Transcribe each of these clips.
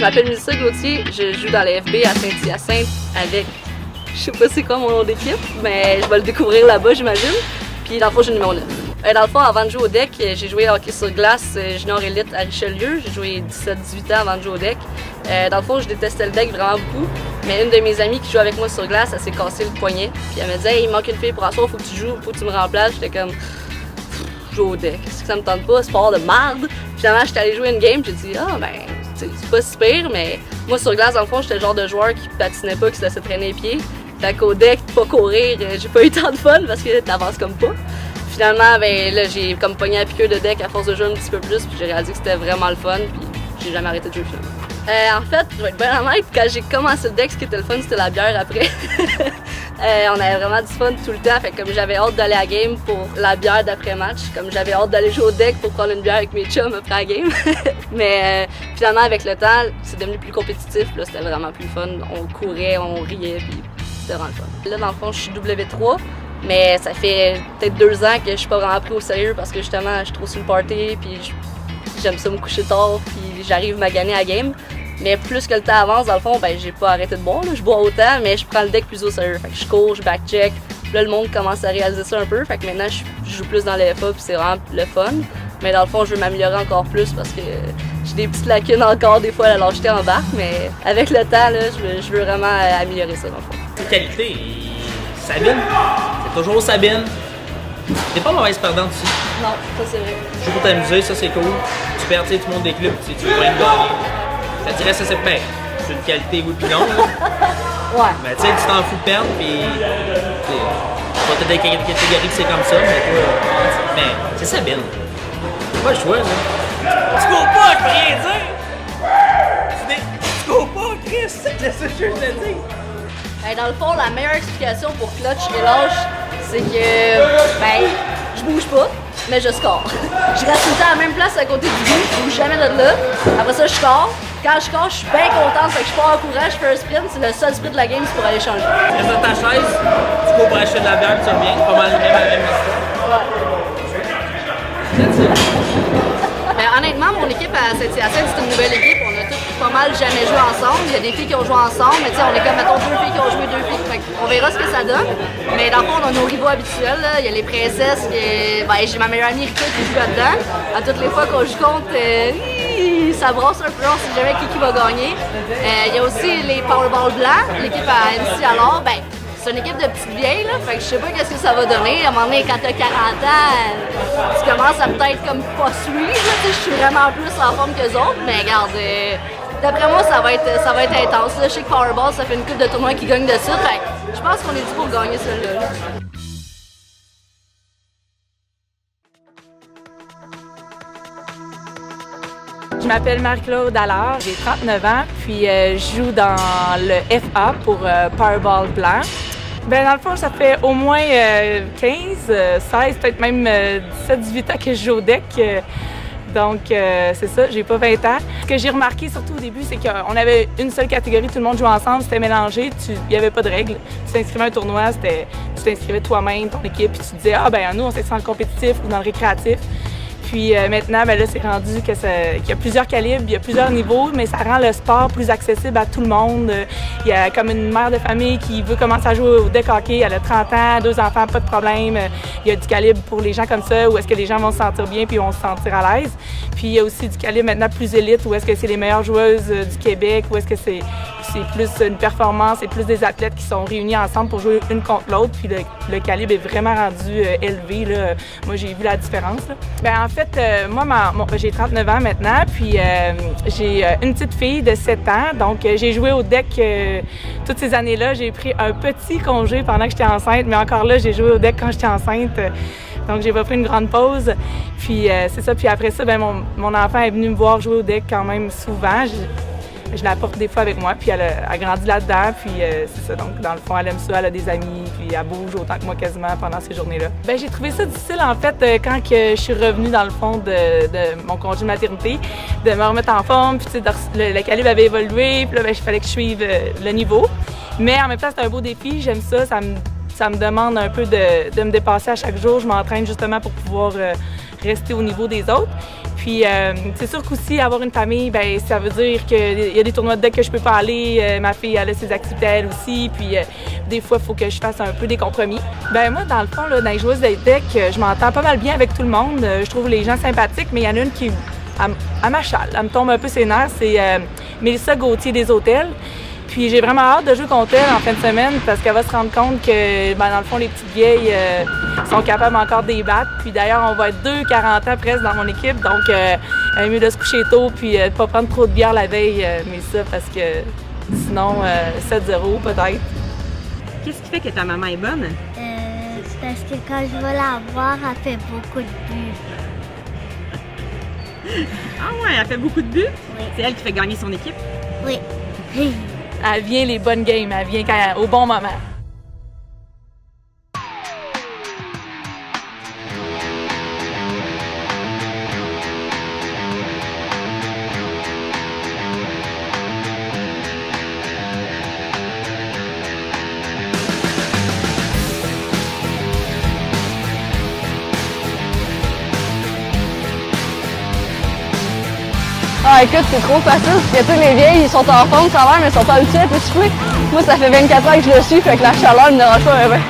Je m'appelle Mélissa Gauthier, je joue dans les FB à Saint-Hyacinthe avec, je sais pas c'est quoi mon nom d'équipe, mais je vais le découvrir là-bas j'imagine. Puis dans le fond, j'ai le numéro 9. Dans le fond, avant de jouer au deck, j'ai joué au hockey sur glace junior élite à Richelieu. J'ai joué 17-18 ans avant de jouer au deck. Dans le fond, je détestais le deck vraiment beaucoup. Mais une de mes amies qui joue avec moi sur glace, elle s'est cassé le poignet. Puis elle me disait, hey, il manque une fille pour asseoir, faut que tu joues, faut que tu me remplaces. J'étais comme, je joue au deck, est-ce que ça me tente pas, sport de merde. Finalement, j'étais allée jouer une game, j'ai dit, ah ben, c'est pas si pire, mais moi sur glace, dans le fond, j'étais le genre de joueur qui patinait pas, qui se laissait traîner les pieds. Fait qu'au deck, pas courir, j'ai pas eu tant de fun parce que t'avances comme pas. Finalement, ben là, j'ai comme pogné à piqueur de deck à force de jouer un petit peu plus, puis j'ai réalisé que c'était vraiment le fun, puis j'ai jamais arrêté de jouer finalement. En fait, je vais être bien honnête, quand j'ai commencé le deck, ce qui était le fun, c'était la bière après. On avait vraiment du fun tout le temps, fait que comme j'avais hâte d'aller à la game pour la bière d'après-match, comme j'avais hâte d'aller jouer au deck pour prendre une bière avec mes chums après la game. Mais finalement, avec le temps, c'est devenu plus compétitif, là, c'était vraiment plus fun. On courait, on riait, puis c'était vraiment le fun. Là, dans le fond, je suis W3. Mais ça fait peut-être 2 ans que je suis pas vraiment pris au sérieux parce que justement, je suis trop sur le party, puis j'aime ça me coucher tard, puis j'arrive à gagner à la game. Mais plus que le temps avance, dans le fond, ben j'ai pas arrêté de boire, là. Je bois autant, mais je prends le deck plus au sérieux. Fait que je cours, je backcheck. Là, le monde commence à réaliser ça un peu. Fait que maintenant, je joue plus dans les FA, puis c'est vraiment le fun. Mais dans le fond, je veux m'améliorer encore plus parce que j'ai des petites lacunes encore des fois à la lâcheté en barque. Mais avec le temps, là, je veux vraiment améliorer ça dans le fond. Tes qualités, Sabine, c'est toujours Sabine. T'es pas mauvaise perdante aussi. Non, ça c'est vrai. Je joue pour t'amuser, ça c'est cool. Tu perds, tu sais, tout le monde des clubs, tu veux pas gagner. Je te dirais ça c'est bien. C'est une qualité oui pis non. Ouais. Mais tu sais, tu t'en fous de perdre pis. Pas peut-être des catégories que c'est comme ça, mais toi. Mais c'est Sabine. C'est pas le choix, là. Tu cours pas, je peux rien dire! Tu cours pas, Chris! C'est la seule chose que je te dis! Dans le fond, la meilleure explication pour clutch et lâche, c'est que ben, je bouge pas, mais je score. Je reste tout le temps à la même place à côté du but, je bouge jamais de là. Après ça, je score. Quand je score, je suis bien contente, fait que je pars en courant, je fais un sprint, c'est le seul sprint de la game, c'est pour aller changer. Reste dans ta chaise, tu cours pour acheter de la bière, tu reviens, pas mal même à la même histoire. Mais honnêtement, mon équipe à Saint-Hyacinthe, c'est une nouvelle équipe. On a tous pas mal jamais joué ensemble. Il y a des filles qui ont joué ensemble, mais tu sais, on est comme, mettons, 2 filles qui ont joué, 2 filles. Fait on verra ce que ça donne. Mais dans le fond, on a nos rivaux habituels. Là. Il y a les princesses. Ben, j'ai ma meilleure amie Rita qui joue là-dedans. À toutes les fois qu'on joue contre, ça brasse un peu, on sait jamais qui va gagner. Il y a aussi les Powerball blancs, l'équipe à MC alors. Ben, c'est une équipe de petites vieilles, là, fait que je sais pas qu'est-ce que ça va donner. À un moment donné, quand t'as 40 ans, tu commences à peut-être comme pas suivre, là, je suis vraiment plus en forme qu'eux autres, mais regarde, d'après moi, ça va être intense. Là. Je sais que Powerball, ça fait une coupe de tournois qui gagne de ça, fait que je pense qu'on est dû pour gagner celui-là. Je m'appelle Marie-Claude Allard, j'ai 39 ans, puis je joue dans le FA pour Powerball blanc. Ben dans le fond, ça fait au moins 15, 16, peut-être même 17, 18 ans que je joue au deck. Donc, c'est ça, j'ai pas 20 ans. Ce que j'ai remarqué surtout au début, c'est qu'on avait une seule catégorie, tout le monde jouait ensemble, c'était mélangé, il n'y avait pas de règles. Tu t'inscrivais à un tournoi, tu t'inscrivais toi-même, ton équipe, puis tu disais « Ah ben nous, on s'inscrit dans le compétitif ou dans le récréatif ». Puis maintenant, ben là, c'est rendu qu'il y a plusieurs calibres, il y a plusieurs niveaux, mais ça rend le sport plus accessible à tout le monde. Il y a comme une mère de famille qui veut commencer à jouer au deck hockey, elle a 30 ans, 2 enfants, pas de problème. Il y a du calibre pour les gens comme ça, où est-ce que les gens vont se sentir bien puis vont se sentir à l'aise. Puis il y a aussi du calibre maintenant plus élite, où est-ce que c'est les meilleures joueuses du Québec, où est-ce que c'est plus une performance et plus des athlètes qui sont réunis ensemble pour jouer une contre l'autre. Puis le calibre est vraiment rendu élevé, là. Moi, j'ai vu la différence, là. Ben, en fait, moi, j'ai 39 ans maintenant, puis j'ai une petite fille de 7 ans. Donc, j'ai joué au deck toutes ces années-là. J'ai pris un petit congé pendant que j'étais enceinte, mais encore là, j'ai joué au deck quand j'étais enceinte. Donc, j'ai pas pris une grande pause. Puis, c'est ça. Puis après ça, ben, mon enfant est venu me voir jouer au deck quand même souvent. Je la porte des fois avec moi, puis elle a grandi là-dedans, puis c'est ça. Donc, dans le fond, elle aime ça, elle a des amis, puis elle bouge autant que moi quasiment pendant ces journées-là. Ben, j'ai trouvé ça difficile, en fait, quand je suis revenue, dans le fond, de mon congé de maternité, de me remettre en forme, puis tu sais, le calibre avait évolué, puis là, ben, il fallait que je suive le niveau. Mais en même temps, c'est un beau défi, j'aime ça me demande un peu de me dépasser à chaque jour. Je m'entraîne justement pour pouvoir rester au niveau des autres. Puis c'est sûr qu'aussi avoir une famille, ben ça veut dire qu'il y a des tournois de deck que je peux pas aller. Ma fille elle a ses activités elle aussi, puis des fois il faut que je fasse un peu des compromis. Ben moi dans le fond là, dans les joueuses de deck, je m'entends pas mal bien avec tout le monde. Je trouve les gens sympathiques, mais il y en a une qui elle m'achale, elle me tombe un peu ses nerfs, c'est Mélissa Gauthier des Hôtels. Puis j'ai vraiment hâte de jouer contre elle en fin de semaine parce qu'elle va se rendre compte que, ben, dans le fond, les petites vieilles sont capables encore de les battre. Puis d'ailleurs, on va être 40 ans presque dans mon équipe, donc il est mieux de se coucher tôt puis de ne pas prendre trop de bière la veille, mais ça parce que sinon, 7-0 peut-être. Qu'est-ce qui fait que ta maman est bonne? Parce que quand je vais la voir, elle fait beaucoup de buts. Ah ouais, elle fait beaucoup de buts? Oui. C'est elle qui fait gagner son équipe? Oui. Elle vient les bonnes games, elle vient au bon moment. Ah écoute, c'est trop facile parce que tous les vieilles, ils sont en forme, ça va, mais ils sont pas habitués à être essoufflés. Moi, ça fait 24 ans que je le suis, fait que la chaleur ne me dérange pas. Ben.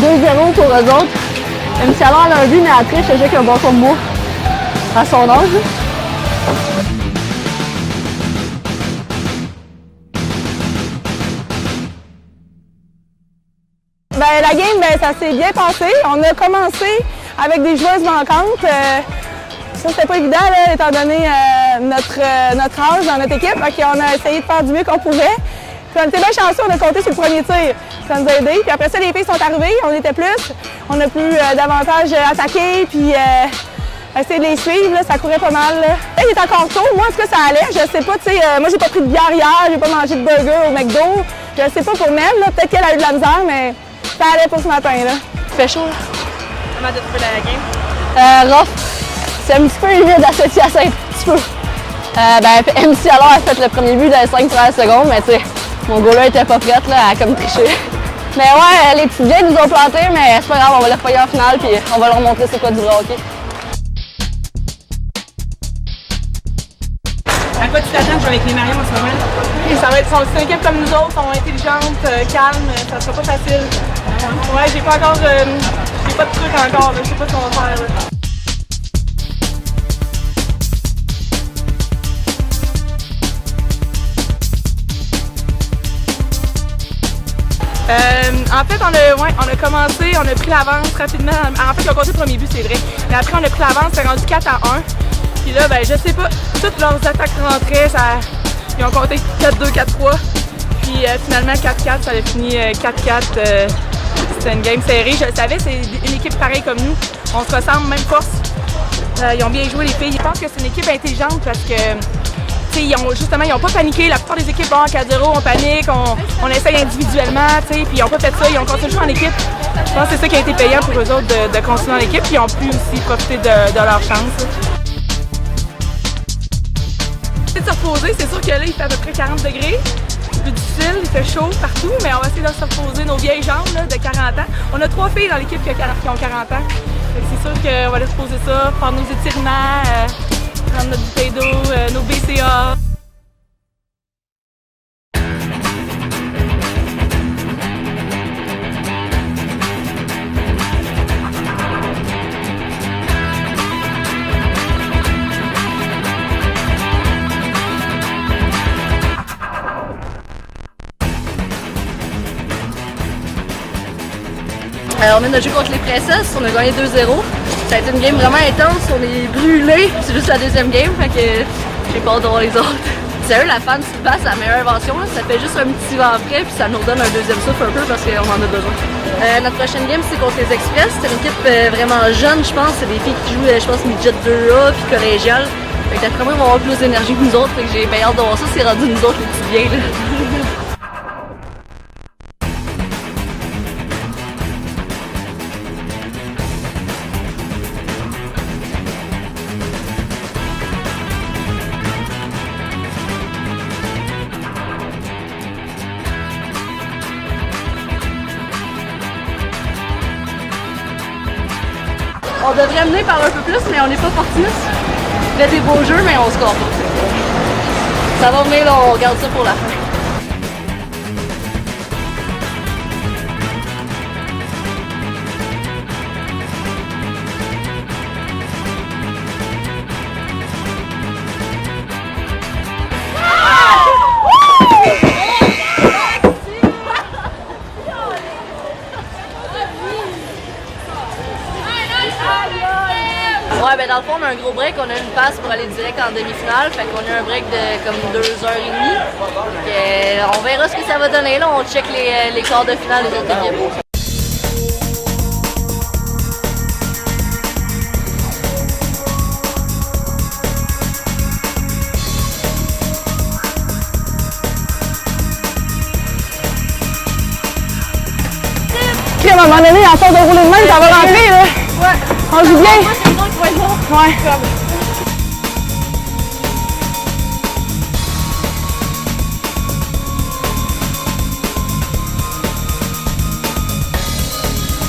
« 2-0 pour eux autres. Même si alors elle a un but, mais elle triche, je sais qu'il y a un bon combo à son âge. Ben, la game, ben, ça s'est bien passé. On a commencé avec des joueuses manquantes. Ça, c'était pas évident, là, étant donné notre âge dans notre équipe. Donc, on a essayé de faire du mieux qu'on pouvait. Puis on était bien chanceux, on a compté sur le premier tir. Ça nous a aidé. Puis après ça, les filles sont arrivées, on était plus. On a pu davantage attaquer, puis essayer de les suivre. Là, ça courait pas mal. Là. Il est encore tôt. Moi, est-ce que ça allait? Je sais pas, tu sais. Moi, j'ai pas pris de bière hier, j'ai pas mangé de burger au McDo. Je sais pas pour Mel, là. Peut-être qu'elle a eu de la misère, mais ça allait pour ce matin, là. Il fait chaud, là. Comment t'as trouvé la game? Rough. C'est un petit peu humide à cette un petit peu. Ben, MC alors a fait le premier but dans les 5 premières secondes, mais tu sais, mon goaler était pas prête, là, à comme tricher. Mais ouais, les petites vieilles nous ont plantés, mais c'est pas grave, on va les repayer en finale, puis on va leur montrer c'est quoi du vrai hockey. À quoi tu t'attends de jouer avec les Marion en ce moment? Et ça va être c'est une équipe comme nous autres, sont intelligentes, calmes, ça sera pas facile. Ouais, j'ai pas encore, j'ai pas de truc encore, là. Je sais pas ce qu'on va faire. Là. En fait, on a commencé, on a pris l'avance rapidement. En fait, ils ont compté le premier but, c'est vrai. Mais après, on a pris l'avance, c'est rendu 4-1. Puis là, ben, je sais pas, toutes leurs attaques rentraient, ils ont compté 4-2, 4-3. Puis finalement, 4-4, ça a fini 4-4. C'était une game serrée. Je le savais, c'est une équipe pareille comme nous. On se ressemble, même force. Ils ont bien joué, les filles. Je pense que c'est une équipe intelligente parce que ils n'ont pas paniqué. La plupart des équipes, bon, 4-0, on panique, on essaye individuellement, puis ils n'ont pas fait ça, ils ont continué de jouer en équipe. Je pense que c'est ça qui a été payant pour eux autres de continuer en équipe, puis ils ont pu aussi profiter de leur chance. De se reposer, c'est sûr que là, il fait à peu près 40 degrés. C'est plus difficile, il fait chaud partout, mais on va essayer de se reposer nos vieilles jambes là, de 40 ans. On a 3 filles dans l'équipe qui ont 40 ans. C'est sûr qu'on va aller se poser ça, faire nos étirements, prendre notre bouteille d'eau, nos BCA. On vient de jouer contre les Princesses, on a gagné 2-0. Ça a été une game vraiment intense, on est brûlés. C'est juste la deuxième game, fait que j'ai peur de voir les autres. Sérieux, la fan se passe, c'est la meilleure invention. Là. Ça fait juste un petit vent frais, puis ça nous donne un deuxième souffle un peu parce qu'on en a besoin. Notre prochaine game, c'est contre les Express. C'est une équipe vraiment jeune, je pense. C'est des filles qui jouent, je pense, midget 2A puis collégial. Fait que d'après moi, ils vont avoir plus d'énergie que nous autres. Fait que j'ai bien hâte de voir ça. C'est rendu nous autres les petits vieilles. Là. On devrait mener par un peu plus, mais on n'est pas fortistes. On fait des beaux jeux, mais on score pas. Ça va venir, là, on garde ça pour la fin. Ouais, ben dans le fond, on a un gros break, on a une passe pour aller direct en demi-finale, fait qu'on a un break de comme 2h30. On verra ce que ça va donner, là, on check les quarts de finale des autres équipes. À un moment donné, à force de rouler de même, ça va rentrer, là. Ouais. On joue bien. Moi, c'est le qui va être bon. Ouais.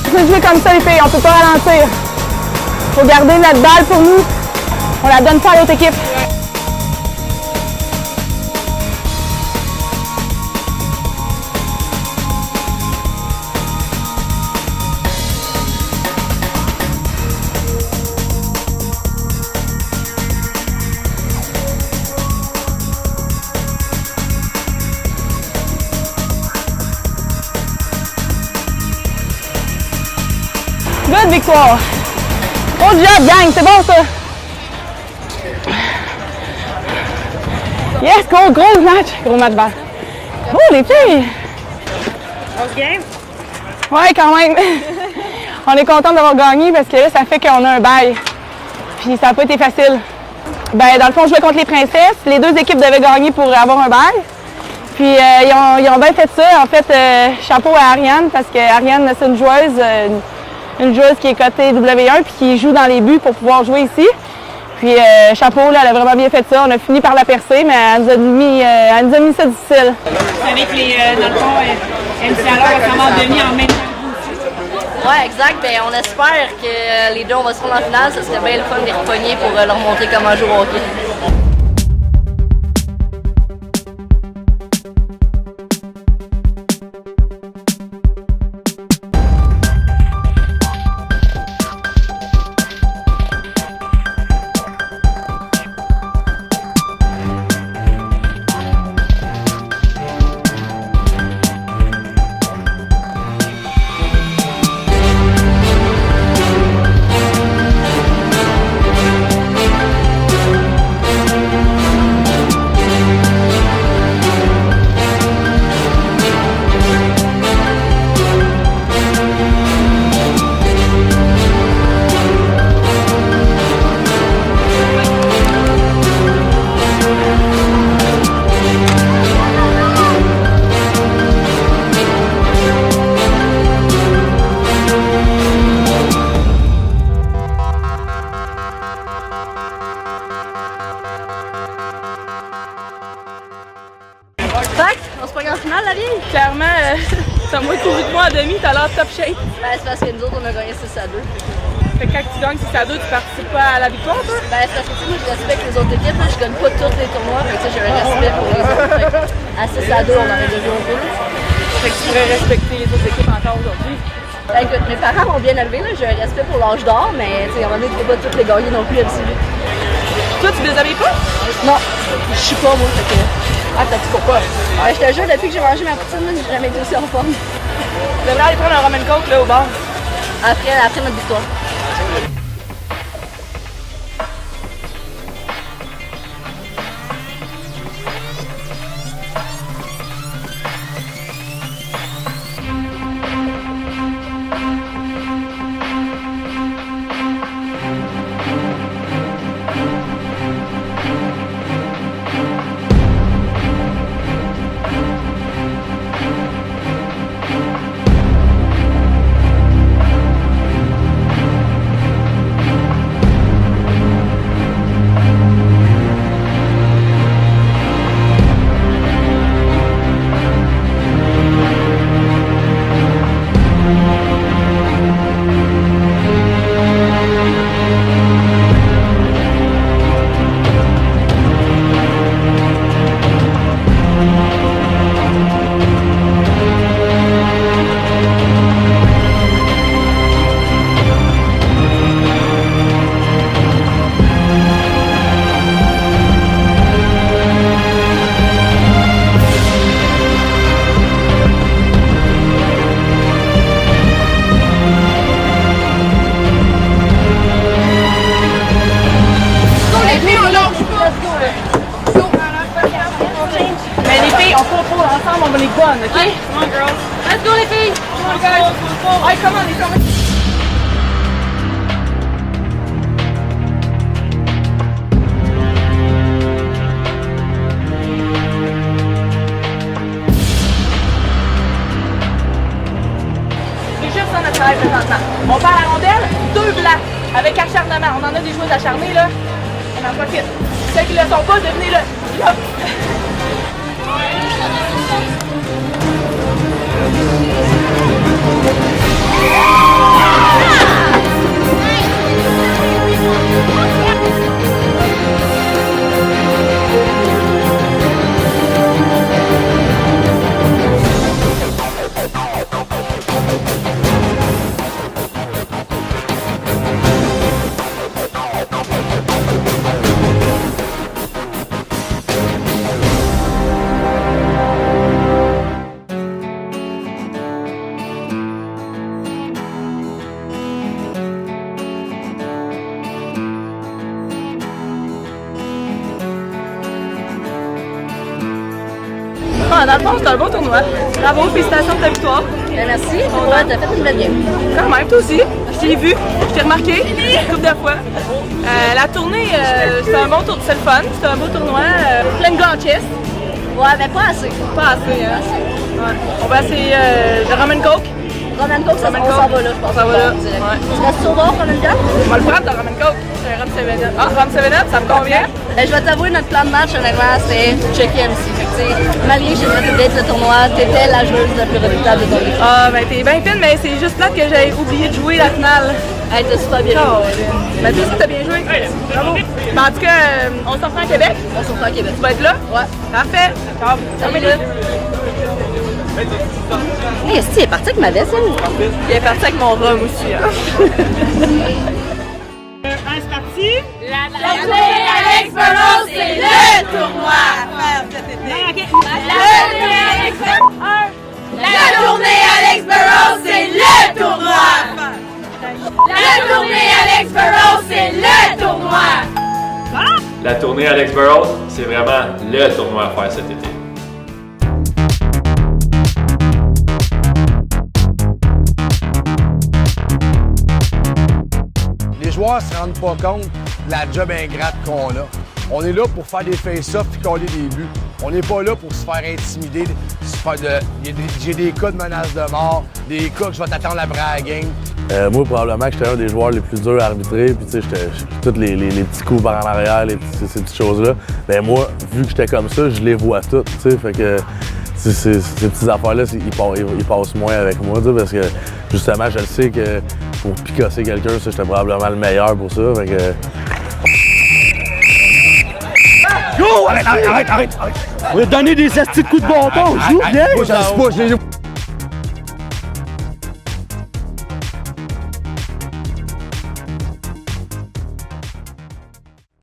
On peut jouer comme ça, les filles. On peut pas ralentir. Faut garder notre balle pour nous. On la donne pas à l'autre équipe. Good victoire! Bon job, gang! C'est bon, ça! Yes, gros match! Gros match balle. Oh, les filles! Grosse game? Ouais, quand même! On est content d'avoir gagné parce que là, ça fait qu'on a un bail. Puis ça n'a pas été facile. Ben, dans le fond, on jouait contre les princesses. Les deux équipes devaient gagner pour avoir un bail. Puis ils ont bien fait ça. En fait, chapeau à Ariane parce que Ariane, c'est une joueuse. Une joueuse qui est cotée W1 puis qui joue dans les buts pour pouvoir jouer ici. Puis chapeau, là, elle a vraiment bien fait ça. On a fini par la percer, mais elle nous a mis ça difficile. Vous savez que dans le fond, MCA va vraiment devenir en même temps que vous aussi. Ouais, exact. Ben, on espère que les deux, on va se rendre en finale. Ce serait bien le fun de les repogner pour leur montrer comment jouer au hockey. Fait on se pogne en finale, la vieille? Clairement, t'as moins couru que moi en demi, t'as l'air top shape. Ben, c'est parce que nous autres, on a gagné 6-2. Fait que quand tu gagnes 6-2, tu participes pas à la victoire, toi? Ben, c'est parce que tu sais, moi, je respecte les autres équipes. Là, je gagne pas tous les tournois. Fait que tu sais, j'ai un respect pour les autres. Fait que, à 6-2, on aurait déjà joué un peu. Fait que tu pourrais respecter les autres équipes encore aujourd'hui. Ben, écoute, mes parents m'ont bien élevé. J'ai un respect pour l'âge d'or, mais tu sais, à un moment donné, tu peux pas toutes les gagner non plus, MCV. Toi, tu déshabilles pas? Non, je suis pas, moi. Fait que... Ah, t'as dit pourquoi? Ben, je te jure, depuis que j'ai mangé ma poutine, j'ai jamais été aussi en forme. Tu devrais aller prendre un Roman Coke là, au bar. Après notre victoire. on se retrouve ensemble, on va les bonnes, OK? Ouais. Come on, girls. Let's go les filles! Come on, guys. Ouais, come on, les filles. C'est juste ça notre travail présentement. On part à la rondelle, 2 blancs, avec acharnement. On en a des joueuses acharnées, là. On en profite. Ceux qui ne le sont pas, devenez-le. Hop. Ah, dans le fond, c'est un beau tournoi. Bravo, félicitations de ta victoire. Merci, ouais, t'as fait une belle game. Quand même, toi aussi. Je t'ai vu, je t'ai remarqué une couple de fois. La tournée, c'est un bon tournoi, c'est le fun, c'est un beau tournoi. Plein de gars en chess. Ouais, mais pas assez. Pas assez, hein? Ouais. On va essayer le Rum and Coke. Roman Coke, on s'en va là, je pense. On s'en va là. Direct. Ouais. Tu restes sur bord, Roman Coke? On va le prendre, le Rum and Coke. C'est un Rum 7-Up. Ah, Rum 7-Up, ça me convient. Je vais t'avouer, notre plan de match, honnêtement, c'était checker MC. Fait que, tu sais, malgré que j'ai traité d'être le tournoi, t'étais la joueuse la plus redoutable de ton équipe. Ah, ben t'es bien fine, mais c'est juste plate que j'ai oublié de jouer la finale. Hey, t'as super bien Oh, joué. ben toi aussi, t'as bien joué. Bravo. Ben, en tout cas, on se reprend à Québec. On se reprend à Québec. Tu vas être là? Ouais. Parfait. Ciao. Salut. Hey, est-ce qu'il est parti avec ma vaisselle? Il est parti avec mon rhum aussi. Hein. C'est parti. La tournée Alex-Burrows, c'est le tournoi à faire cet été. La tournée Alex-Burrows, c'est le tournoi à faire. La tournée Alex-Burrows, c'est le tournoi. La tournée Alex-Burrows, c'est vraiment le tournoi à faire cet été. Les joueurs se rendent pas compte de la job ingrate qu'on a. On est là pour faire des face-offs et coller des buts. On n'est pas là pour se faire intimider. J'ai des cas de menaces de mort, des cas que je vais t'attendre après la game. Moi, probablement que j'étais un des joueurs les plus durs à arbitrer. Puis, tu sais, tous les petits coups par en arrière, ces petites choses-là. Ben moi, vu que j'étais comme ça, je les vois toutes. Tu sais, fait que ces petites affaires-là, ils passent moins avec moi. Tu sais, parce que justement, je le sais que pour picasser quelqu'un, ça, j'étais probablement le meilleur pour ça. Fait que... Go! Arrête! On va te donner des astis de coups de bâton! Joue bien! Moi, j'en suis pas,